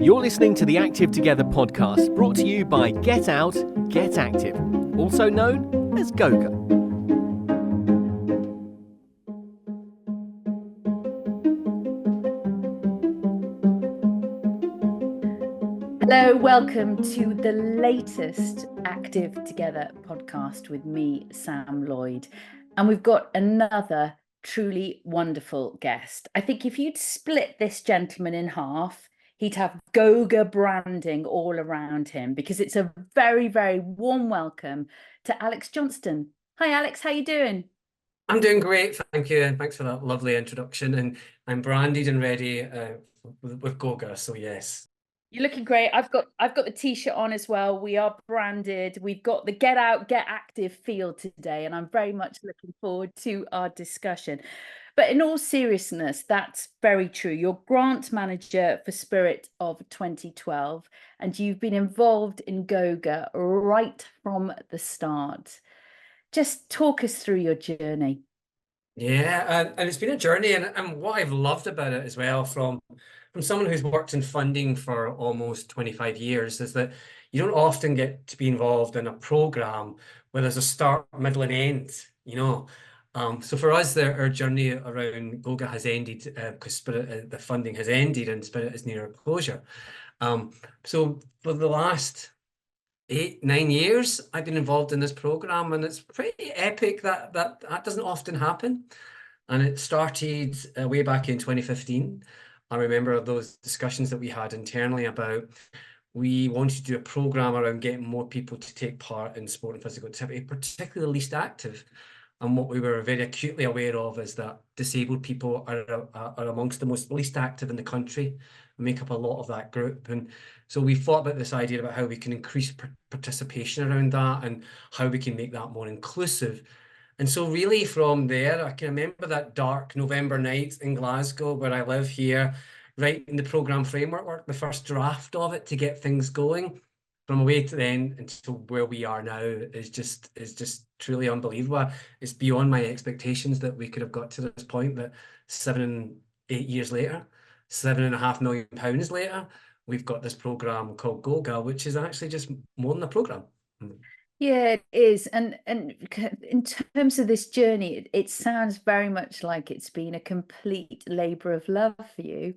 You're listening to the Active Together podcast, brought to you by Get Out, Get Active, also known as Goga. Hello, welcome to the latest Active Together podcast with me, Sam Lloyd. And we've got another truly wonderful guest. I think if you'd split this gentleman in half, he'd have Goga branding all around him, because it's a very, very warm welcome to Alex Johnston. Hi, Alex, how you doing? I'm doing great, thank you, and thanks for that lovely introduction. And I'm branded and ready with Goga, so yes. You're looking great. I've got the t-shirt on as well. We are branded. We've got the Get Out, Get Active feel today, and I'm very much looking forward to our discussion. But in all seriousness, that's very true. You're grant manager for Spirit of 2012, and you've been involved in Goga right from the start. Just talk us through your journey. Yeah, and it's been a journey, and what I've loved about it as well, from someone who's worked in funding for almost 25 years, is that you don't often get to be involved in a program where there's a start, middle, and end, you know. So for us, our journey around Goga has ended because Spirit, the funding has ended, and Spirit is near closure. So for the last 8-9 years I've been involved in this program, and it's pretty epic. That doesn't often happen. And it started way back in 2015. I remember those discussions that we had internally about we wanted to do a program around getting more people to take part in sport and physical activity, particularly the least active. And what we were very acutely aware of is that disabled people are amongst the most least active in the country, and make up a lot of that group. And so we thought about this idea about how we can increase participation around that and how we can make that more inclusive. And so really from there, I can remember that dark November night in Glasgow, where I live here, writing the programme framework work, the first draft of it to get things going. From away to then until where we are now is just truly unbelievable. It's beyond my expectations that we could have got to this point, that 7 8 years later, £7.5 million later, we've got this program called Goga, which is actually just more than a program. Yeah, it is. And in terms of this journey, it sounds very much like it's been a complete labour of love for you.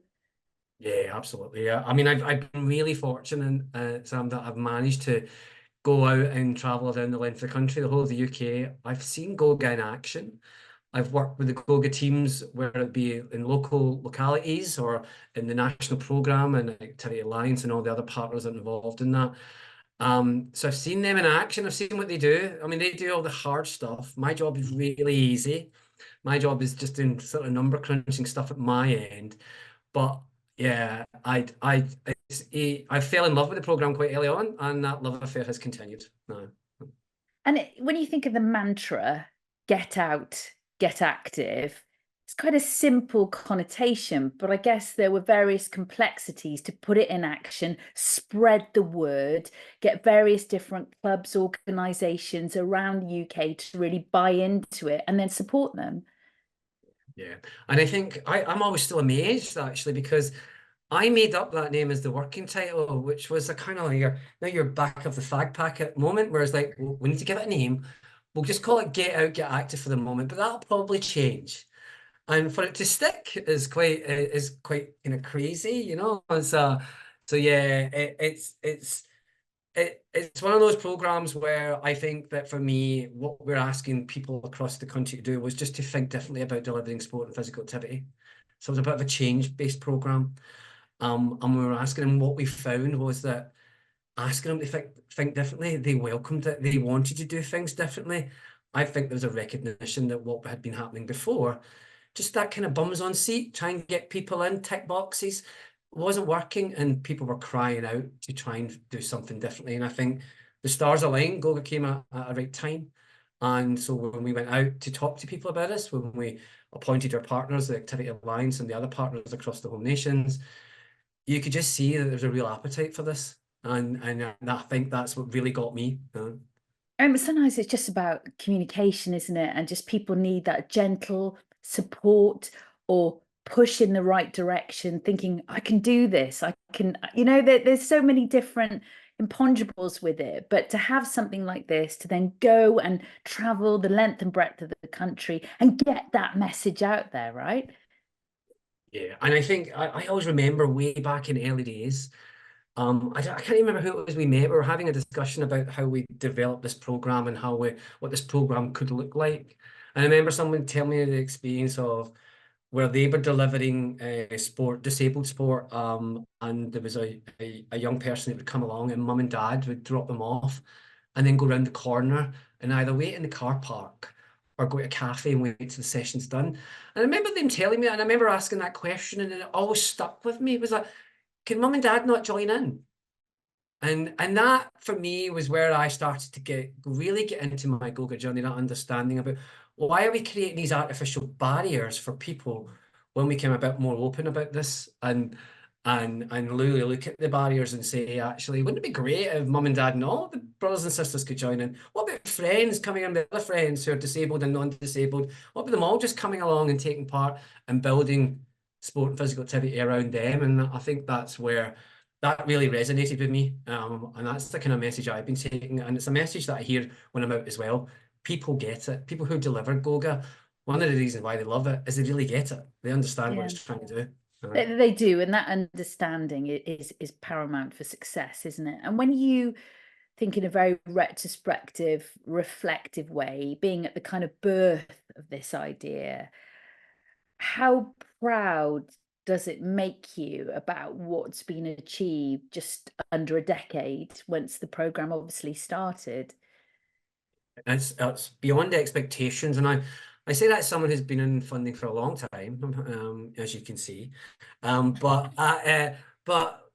Yeah, absolutely. Yeah, I mean, I've been really fortunate, Sam, that I've managed to go out and travel down the length of the country, the whole of the UK. I've seen Goga in action. I've worked with the Goga teams, whether it be in local localities or in the national programme and Activity Alliance and all the other partners that are involved in that. So I've seen them in action. I've seen what they do. I mean, they do all the hard stuff. My job is really easy. My job is just doing sort of number crunching stuff at my end. But yeah, I fell in love with the program quite early on, and that love affair has continued. And when you think of the mantra, get out, get active, it's quite a simple connotation, but I guess there were various complexities to put it in action, spread the word, get various different clubs, organisations around the UK to really buy into it and then support them. Yeah, and I think I'm always still amazed, actually, because I made up that name as the working title, which was a kind of like your back of the fag packet moment, where it's like, well, we need to give it a name. We'll just call it Get Out, Get Active for the moment, but that'll probably change. And for it to stick is quite kind of crazy, you know. And so yeah, it's one of those programs where I think that for me, what we're asking people across the country to do was just to think differently about delivering sport and physical activity. So it was a bit of a change-based program. And we were asking them, what we found was that asking them to think differently, they welcomed it. They wanted to do things differently. I think there was a recognition that what had been happening before, just that kind of bums on seat, trying to get people in, tick boxes, wasn't working, and people were crying out to try and do something differently. And I think the stars aligned. Goga came at a right time. And so when we went out to talk to people about this, when we appointed our partners, the Activity Alliance and the other partners across the whole nations, you could just see that there's a real appetite for this. And I think that's what really got me. Sometimes it's just about communication, isn't it? And just people need that gentle support or push in the right direction, thinking, I can do this, I can, there's so many different imponderables with it, but to have something like this, to then go and travel the length and breadth of the country and get that message out there, right? Yeah, and I think I always remember way back in early days, I can't remember who it was we met. We were having a discussion about how we developed this program and what this program could look like. And I remember someone telling me the experience of where they were delivering disabled sport, and there was a young person that would come along, and mum and dad would drop them off and then go round the corner and either wait in the car park or go to a cafe and wait till the session's done. And I remember them telling me, and I remember asking that question, and it always stuck with me. It was like, can mum and dad not join in? And that for me was where I started to really get into my Goga journey, that understanding about why are we creating these artificial barriers for people when we become a bit more open about this and really look at the barriers and say, actually, wouldn't it be great if mum and dad and all the brothers and sisters could join in? What about friends coming in with other friends who are disabled and non-disabled? What about them all just coming along and taking part and building sport and physical activity around them? And I think that's where that really resonated with me. And that's the kind of message I've been taking. And it's a message that I hear when I'm out as well. People get it. People who deliver Goga, one of the reasons why they love it is they really get it. They understand what it's trying to do. They do, and that understanding is paramount for success, isn't it? And when you think in a very retrospective, reflective way, being at the kind of birth of this idea, how proud does it make you about what's been achieved just under a decade once the program obviously started? It's beyond expectations, and I say that as someone who's been in funding for a long time, as you can see, but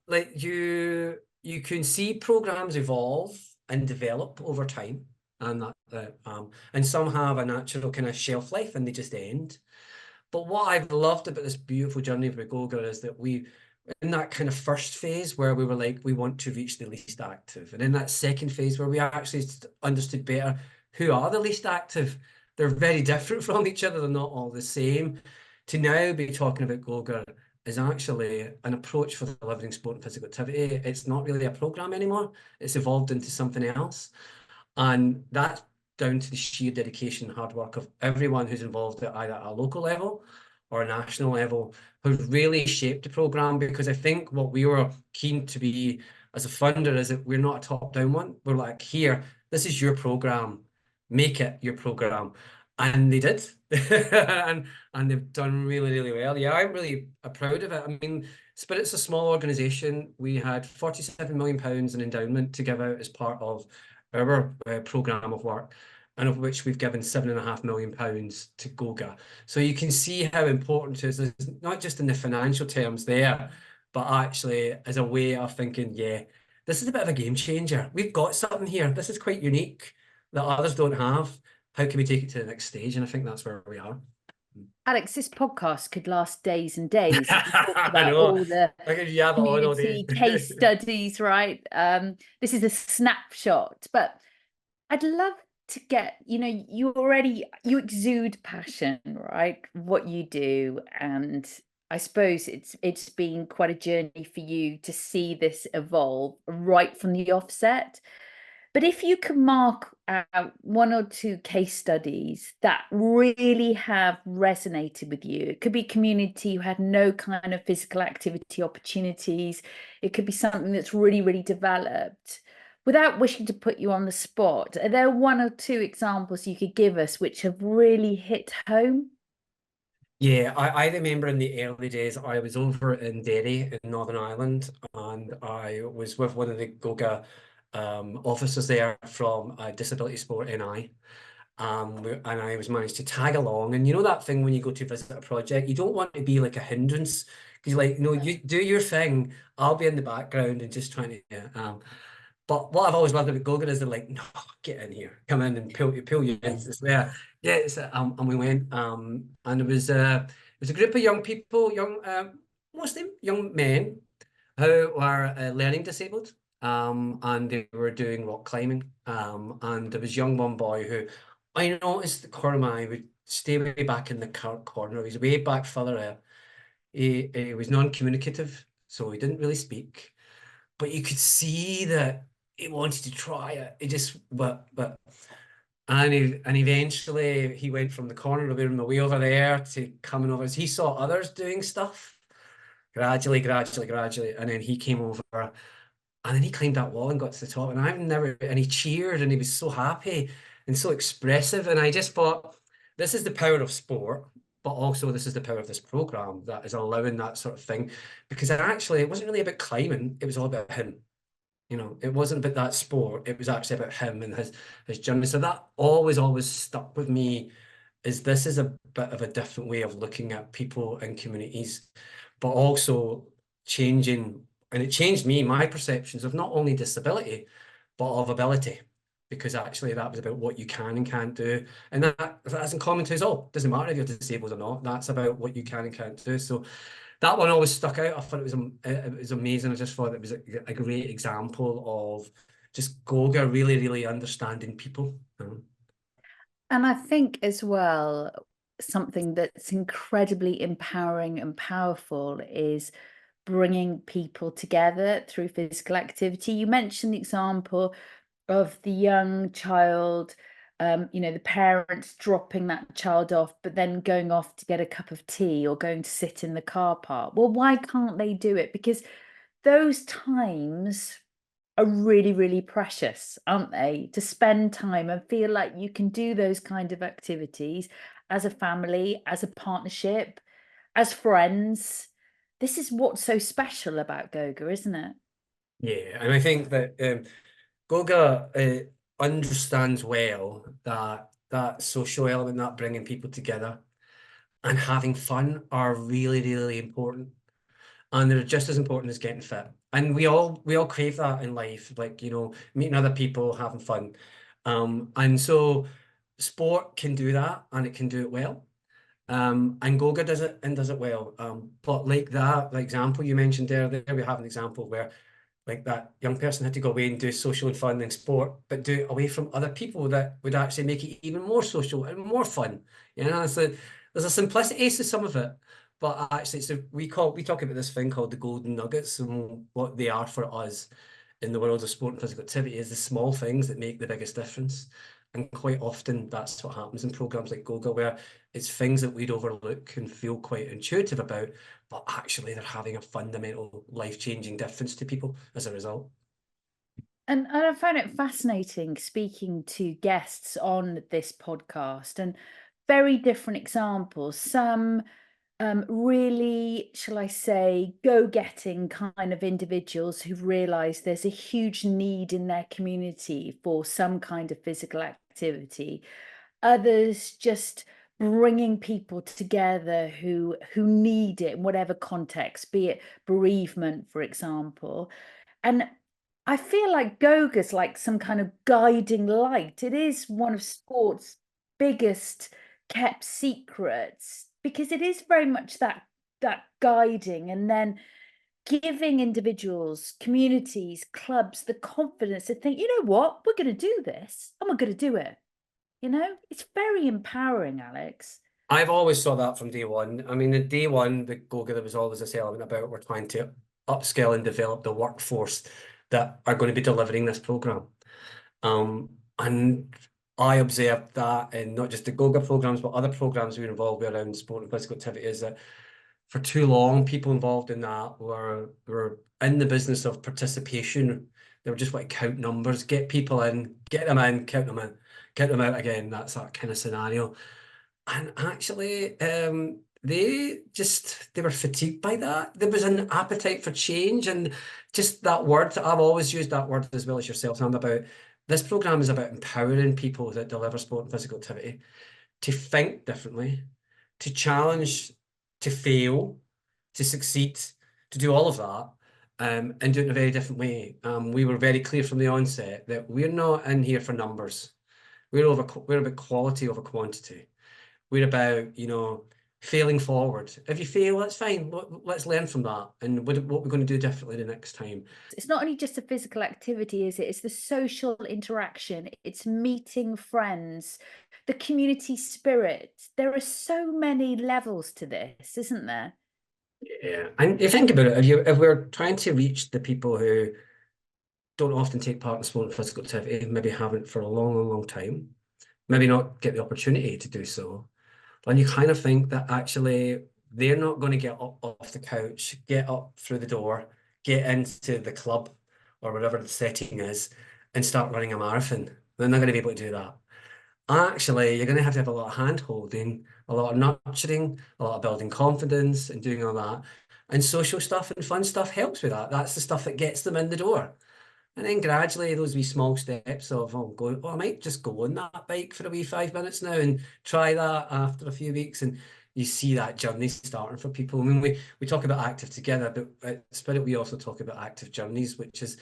like you can see programs evolve and develop over time, and and some have a natural kind of shelf life and they just end. But what I've loved about this beautiful journey with Goga is that we, in that kind of first phase where we were like, we want to reach the least active. And in that second phase where we actually understood better who are the least active, they're very different from each other. They're not all the same. To now be talking about Goga is actually an approach for delivering sport and physical activity. It's not really a program anymore. It's evolved into something else. And that's down to the sheer dedication and hard work of everyone who's involved at either a local level or a national level, who's really shaped the program. Because I think what we were keen to be as a funder is that we're not a top-down one. We're like, here, this is your program, make it your program. And they did. and they've done really, really well. Yeah, I'm really proud of it. I mean, Spirit's a small organisation. We had £47 million in endowment to give out as part of our programme of work, and of which we've given £7.5 million to Goga. So you can see how important it is, not just in the financial terms there, but actually as a way of thinking, yeah, this is a bit of a game changer. We've got something here. This is quite unique that others don't have. How can we take it to the next stage? And I think that's where we are. Alex, this podcast could last days and days. I know. All the community case studies, right? This is a snapshot, but I'd love to get, you exude passion, right? What you do, and I suppose it's been quite a journey for you to see this evolve right from the offset. But if you can mark out one or two case studies that really have resonated with you, it could be community who had no kind of physical activity opportunities. It could be something that's really, really developed. Without wishing to put you on the spot, are there one or two examples you could give us which have really hit home? Yeah, I remember in the early days, I was over in Derry in Northern Ireland, and I was with one of the Goga officers there from Disability Sport NI. And I was managed to tag along. And you know that thing when you go to visit a project, you don't want to be like a hindrance, because you're like, no, you do your thing. I'll be in the background and just trying to. But what I've always loved about Goga is they're like, no, get in here, come in and pull you in. It's there. Yeah, and we went, and it was a group of young people, mostly young men who were learning disabled, and they were doing rock climbing, and there was one boy who I noticed the corner of my eye would stay way back in the corner. He's way back further out, He was non-communicative, so he didn't really speak, but you could see that he wanted to try it. He just, and eventually he went from the corner of the room away over there to coming over as he saw others doing stuff gradually, and then he came over. And then he climbed that wall and got to the top, and he cheered and he was so happy and so expressive. And I just thought, this is the power of sport, but also this is the power of this program that is allowing that sort of thing. Because it wasn't really about climbing, it was all about him. You know, it wasn't about that sport, it was actually about him and his journey. So that always stuck with me, is this is a bit of a different way of looking at people and communities, but also changing, and it changed my perceptions of not only disability, but of ability, because actually that was about what you can and can't do. And that's in common to us all. Doesn't matter if you're disabled or not, that's about what you can and can't do. So that one always stuck out. I thought it was amazing. I just thought it was a great example of just Goga really understanding people. And I think as well, something that's incredibly empowering and powerful is bringing people together through physical activity. You mentioned the example of the young child, the parents dropping that child off, but then going off to get a cup of tea or going to sit in the car park. Well, why can't they do it? Because those times are really, really precious, aren't they? To spend time and feel like you can do those kind of activities as a family, as a partnership, as friends. This is what's so special about Goga, isn't it? Yeah, and I think that Goga understands well that social element, that bringing people together and having fun are really important, and they're just as important as getting fit. And we all crave that in life, like, you know, meeting other people, having fun. And so sport can do that, and it can do it well. And Goga does it and does it well. But like that, the example you mentioned there, we have an example where like that young person had to go away and do social and fun and sport, but do it away from other people that would actually make it even more social and more fun. You know, so there's a simplicity to some of it, but actually we talk about this thing called the golden nuggets, and what they are for us in the world of sport and physical activity is the small things that make the biggest difference. And quite often that's what happens in programs like Goga, where it's things that we'd overlook and feel quite intuitive about, but actually they're having a fundamental life-changing difference to people as a result. And I found it fascinating speaking to guests on this podcast, and very different examples. Some really, shall I say, go-getting kind of individuals who've realised there's a huge need in their community for some kind of physical activity. Others just bringing people together who need it in whatever context, be it bereavement, for example. And I feel like Goga's like some kind of guiding light. It is one of sport's biggest kept secrets, because it is very much that guiding, and then giving individuals, communities, clubs the confidence to think, you know what, we're going to do this and we're going to do it. You know, it's very empowering, Alex. I've always saw that from day one. I mean, in day one, the Goga, there was always this element about we're trying to upskill and develop the workforce that are going to be delivering this program. And I observed that in not just the Goga programs, but other programs we were involved with around sport and physical activity, is that for too long, people involved in that were in the business of participation. They were just like count numbers, get people in, get them in, count them in, get them out again. That's that kind of scenario. And actually, they were fatigued by that. There was an appetite for change, and just that word. I've always used that word as well as yourself, Sam, about this program is about empowering people that deliver sport and physical activity to think differently, to challenge, to fail, to succeed, to do all of that, and do it in a very different way. We were very clear from the onset that we're not in here for numbers. We're about quality over quantity. We're about, you know, failing forward. If you fail, that's fine. Let's learn from that, and what we're going to do differently the next time. It's not only just a physical activity, is it? It's the social interaction. It's meeting friends, the community spirit. There are so many levels to this, isn't there? Yeah, and you think about it, if we're trying to reach the people who don't often take part in sport and physical activity, maybe haven't for a long, long, long time, maybe not get the opportunity to do so, and you kind of think that actually they're not going to get up off the couch, get up through the door, get into the club or whatever the setting is, and start running a marathon. They're not going to be able to do that. Actually, you're going to have a lot of hand holding, a lot of nurturing, a lot of building confidence and doing all that. And social stuff and fun stuff helps with that. That's the stuff that gets them in the door. And then gradually those wee small steps of I might just go on that bike for a wee 5 minutes now and try that after a few weeks. And you see that journey starting for people. I mean, we talk about active together, but at Spirit we also talk about active journeys, which is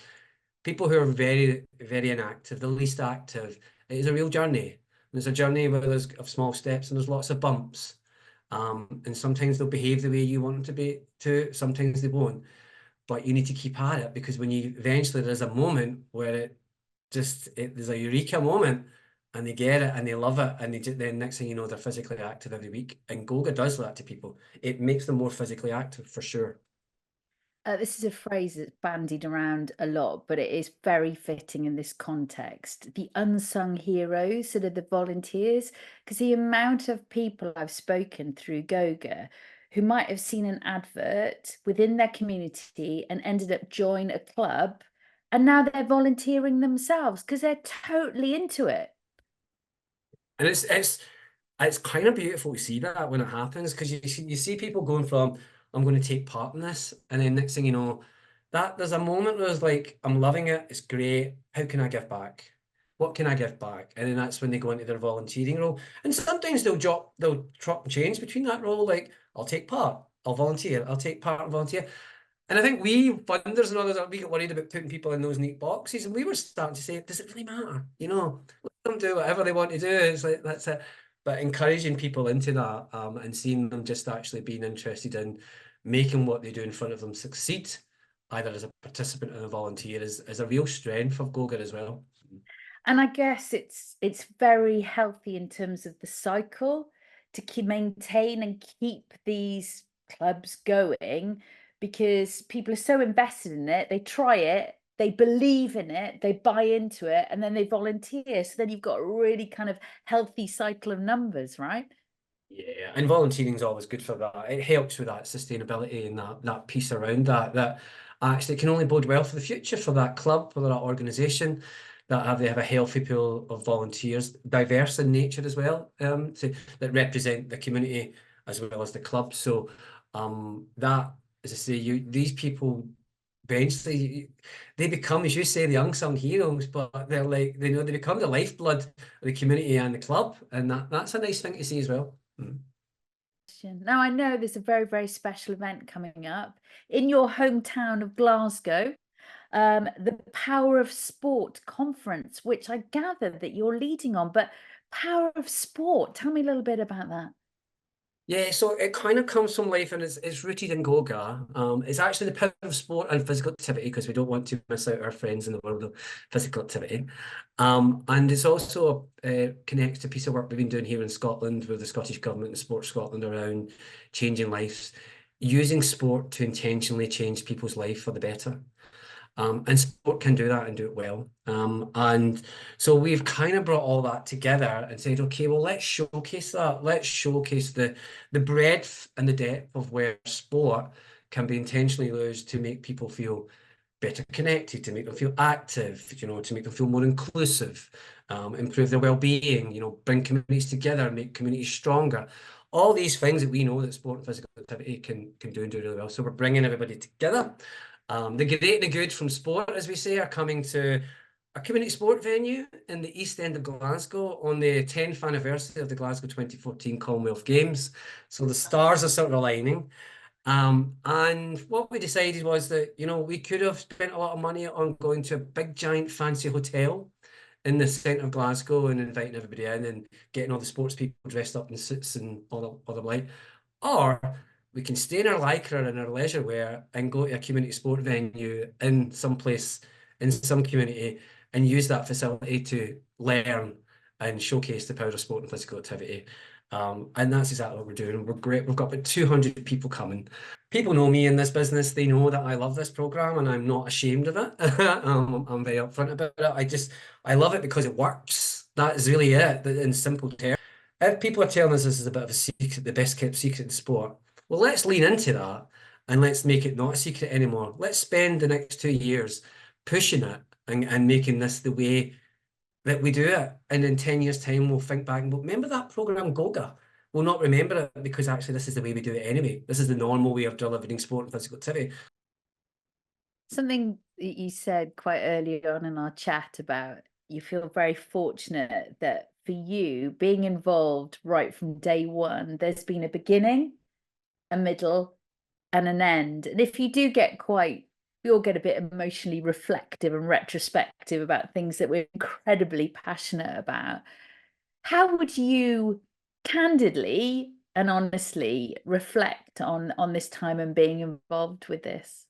people who are very, very inactive, the least active. It is a real journey. There's a journey where there's of small steps and there's lots of bumps. And sometimes they'll behave the way you want them to be too, sometimes they won't. But you need to keep at it, because when you eventually there's a moment where there's a eureka moment and they get it and they love it, and then next thing you know they're physically active every week. And Goga does that to people. It makes them more physically active for sure. This is a phrase that's bandied around a lot, but it is very fitting in this context. The unsung heroes, sort of the volunteers, because the amount of people I've spoken through Goga who might have seen an advert within their community and ended up joining a club, and now they're volunteering themselves because they're totally into it. And it's kind of beautiful to see that when it happens, because you see people going from, I'm going to take part in this, and then next thing you know, that there's a moment where it's like, I'm loving it, it's great, how can I give back? What can I give back? And then that's when they go into their volunteering role. And sometimes they'll chop and change between that role, like, I'll take part, I'll volunteer, I'll take part and volunteer. And I think we funders and others, we get worried about putting people in those neat boxes, and we were starting to say, does it really matter? Let them do whatever they want to do. It's like, that's it. But encouraging people into that, and seeing them just actually being interested in making what they do in front of them succeed, either as a participant or a volunteer, is a real strength of Goga as well. And I guess it's very healthy in terms of the cycle to maintain and keep these clubs going, because people are so invested in it, they try it, they believe in it, they buy into it, and then they volunteer. So then you've got a really kind of healthy cycle of numbers, right? Yeah, and volunteering is always good for that. It helps with that sustainability and that piece around that actually can only bode well for the future for that club, for that organisation, that they have a healthy pool of volunteers, diverse in nature as well, that represent the community as well as the club. So that, as I say, these people eventually they become, as you say, the unsung heroes, but they're like, they become the lifeblood of the community and the club, and that's a nice thing to see as well. Now, I know there's a very, very special event coming up in your hometown of Glasgow, the Power of Sport conference, which I gather that you're leading on. But Power of Sport, tell me a little bit about that. Yeah, so it kind of comes from life, and it's rooted in Goga. It's actually the power of sport and physical activity, because we don't want to miss out our friends in the world of physical activity. And it's also connects to a piece of work we've been doing here in Scotland with the Scottish Government and Sport Scotland around changing lives, using sport to intentionally change people's life for the better. And sport can do that and do it well. And so we've kind of brought all that together and said, okay, well, let's showcase that. Let's showcase the breadth and the depth of where sport can be intentionally used to make people feel better connected, to make them feel active, to make them feel more inclusive, improve their well-being, bring communities together, make communities stronger. All these things that we know that sport and physical activity can do and do really well. So we're bringing everybody together. The great and the good from sport, as we say, are coming to a community sport venue in the East End of Glasgow on the 10th anniversary of the Glasgow 2014 Commonwealth Games. So the stars are sort of aligning. And what we decided was that, we could have spent a lot of money on going to a big, giant, fancy hotel in the centre of Glasgow and inviting everybody in and getting all the sports people dressed up in suits and all the like. Or we can stay in our lycra and our leisure wear and go to a community sport venue in some place, in some community, and use that facility to learn and showcase the power of sport and physical activity. And that's exactly what we're doing. We're great. We've got about 200 people coming. people know me in this business. They know that I love this program and I'm not ashamed of it. I'm very upfront about it. I love it because it works. That is really it, in simple terms. If people are telling us this is a bit of a secret, the best kept secret in sport, well, let's lean into that and let's make it not a secret anymore. Let's spend the next 2 years pushing it and making this the way that we do it. And in 10 years' time, we'll think back and we'll remember that program Goga. We'll not remember it because actually this is the way we do it anyway. This is the normal way of delivering sport and physical activity. Something that you said quite early on in our chat about you feel very fortunate that for you being involved right from day one, there's been a beginning, a middle, and an end. And if you do get we all get a bit emotionally reflective and retrospective about things that we're incredibly passionate about. How would you candidly and honestly reflect on this time and being involved with this?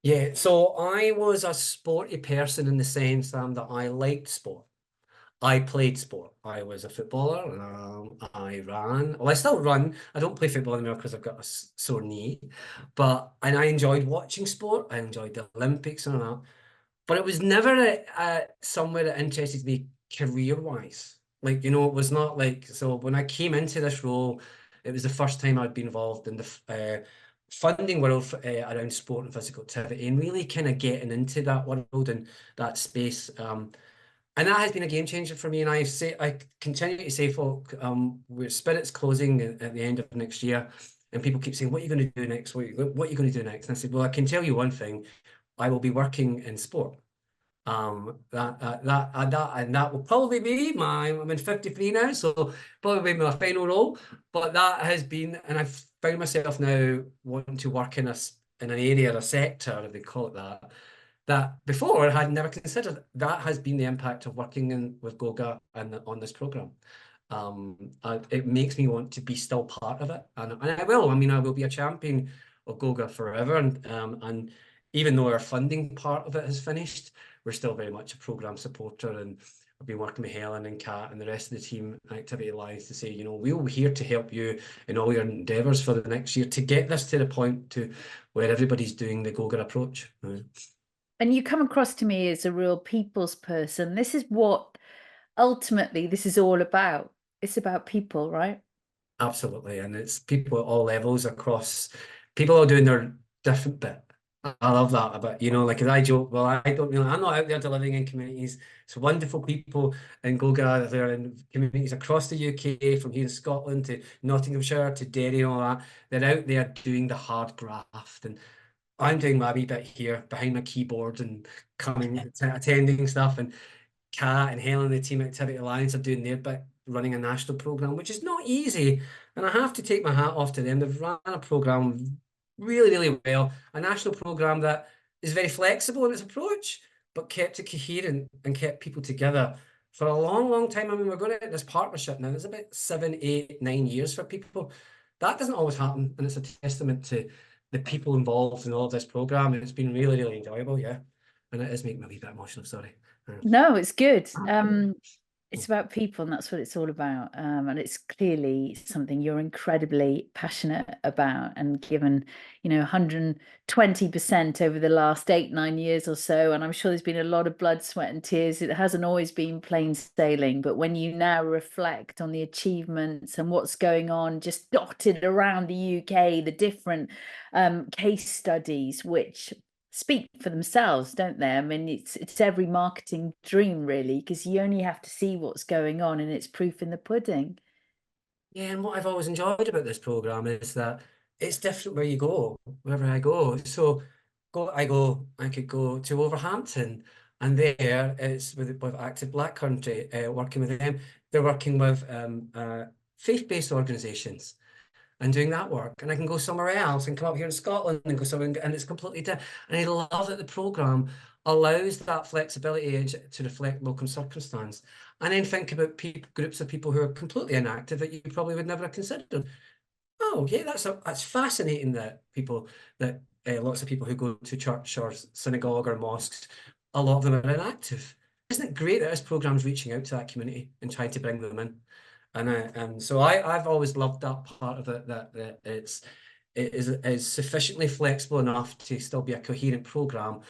Yeah, so I was a sporty person in the sense that I liked sport. I played sport. I was a footballer. I ran. Well, I still run. I don't play football anymore because I've got a sore knee. And I enjoyed watching sport. I enjoyed the Olympics and all that. But it was never somewhere that interested me career-wise. Like, it was not like, so when I came into this role, it was the first time I'd been involved in the funding world around sport and physical activity and really kind of getting into that world and that space. And that has been a game changer for me. And I continue to say, folk, Spirit's closing at the end of next year, and people keep saying, "What are you going to do next? What are you going to do next?" And I said, "Well, I can tell you one thing: I will be working in sport. That will probably be I'm in 53 now, so probably my final role. But that has been, and I've found myself now wanting to work in an area, a sector, if they call it that before I had never considered. That has been the impact of working with Goga and on this program. It makes me want to be still part of it, and I will. I mean, I will be a champion of Goga forever, and even though our funding part of it has finished, we're still very much a program supporter, and I've been working with Helen and Kat and the rest of the team and Activity Alliance to say, we're here to help you in all your endeavours for the next year to get this to the point to where everybody's doing the Goga approach. And you come across to me as a real people's person. This is what ultimately this is all about. It's about people, right? Absolutely. And it's people at all levels across, people are doing their different bit. I love that about, like as I joke, well, I'm not out there delivering in communities. It's wonderful people in Goga. They're in communities across the UK, from here in Scotland to Nottinghamshire to Derry and all that. They're out there doing the hard graft. And I'm doing my wee bit here behind my keyboard and attending stuff. And Kat and Helen and the Team Activity Alliance are doing their bit, running a national programme, which is not easy. And I have to take my hat off to them. They've run a programme really, really well. A national programme that is very flexible in its approach, but kept it coherent and kept people together for a long, long time. I mean, we're going to this partnership now. It's about 7, 8, 9 years for people. That doesn't always happen. And it's a testament to the people involved in all of this programme. And it's been really, really enjoyable, yeah. And it is making me a wee bit emotional, sorry. No, it's good. It's about people, and that's what it's all about. And it's clearly something you're incredibly passionate about, and given, 120% over the last 8, 9 years or so. And I'm sure there's been a lot of blood, sweat, and tears. It hasn't always been plain sailing, but when you now reflect on the achievements and what's going on just dotted around the UK, the different case studies, which speak for themselves, don't they? I mean, it's every marketing dream, really, because you only have to see what's going on and it's proof in the pudding. Yeah, and what I've always enjoyed about this program is that it's different where you go, wherever I go. So I could go to Wolverhampton, and there it's with Active Black Country, working with them. They're working with faith-based organisations and doing that work. And I can go somewhere else and come up here in Scotland and go somewhere, and it's completely different. And I love that the programme allows that flexibility to reflect local circumstance. And then think about groups of people who are completely inactive that you probably would never have considered. Oh, yeah, that's fascinating that lots of people who go to church or synagogue or mosques, a lot of them are inactive. Isn't it great that this programme's reaching out to that community and trying to bring them in? And so I've always loved that part of it, that it is sufficiently flexible enough to still be a coherent program.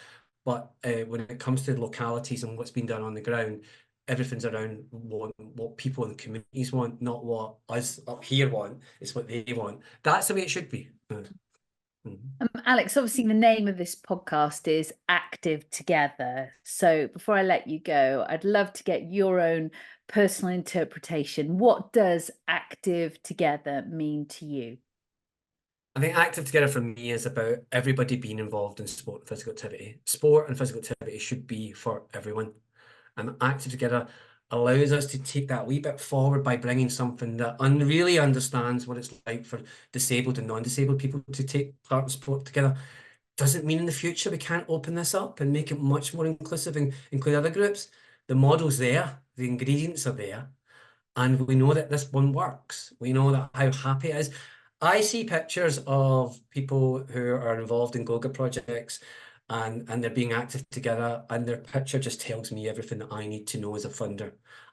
But when it comes to localities and what's been done on the ground, everything's around what people in the communities want, not what us up here want. It's what they want. That's the way it should be. Alex, obviously the name of this podcast is Active Together. So before I let you go, I'd love to get your own personal interpretation. What does Active Together mean to you? I think Active Together for me is about everybody being involved in sport and physical activity. Sport and physical activity should be for everyone. And Active Together allows us to take that wee bit forward by bringing something that really understands what it's like for disabled and non-disabled people to take part in sport together. Doesn't mean in the future we can't open this up and make it much more inclusive and include other groups. The model's there, the ingredients are there, and we know that this one works. We know that how happy it is. I see pictures of people who are involved in Goga projects and they're being active together, and their picture just tells me everything that I need to know as a funder.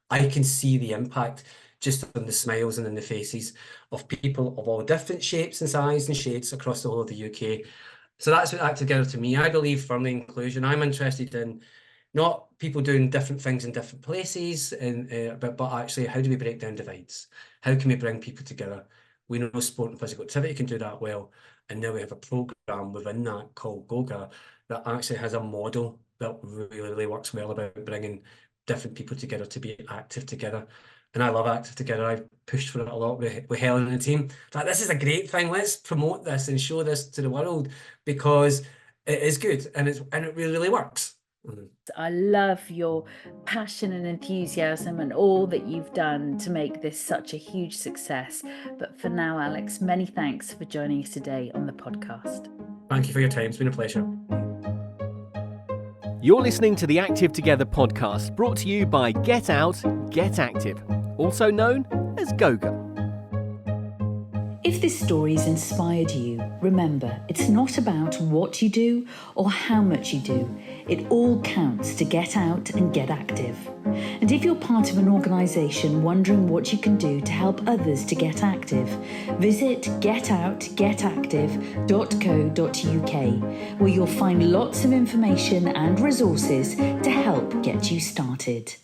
I can see the impact just on the smiles and in the faces of people of all different shapes and sizes and shades across the whole of the UK. So that's what Active Together to me. I believe firmly in inclusion. I'm interested in not people doing different things in different places, but actually, how do we break down divides? How can we bring people together? We know sport and physical activity can do that well, and now we have a programme within that called Goga that actually has a model that really, really works well about bringing different people together to be active together. And I love Active Together. I've pushed for it a lot with Helen and the team. Like, this is a great thing. Let's promote this and show this to the world, because it is good and it really, really works. I love your passion and enthusiasm and all that you've done to make this such a huge success. But for now, Alex, many thanks for joining us today on the podcast. Thank you for your time. It's been a pleasure. You're listening to the Active Together podcast, brought to you by Get Out, Get Active, also known as Goga. If this story's inspired you, remember, it's not about what you do or how much you do. It all counts to get out and get active. And if you're part of an organisation wondering what you can do to help others to get active, visit getoutgetactive.co.uk, where you'll find lots of information and resources to help get you started.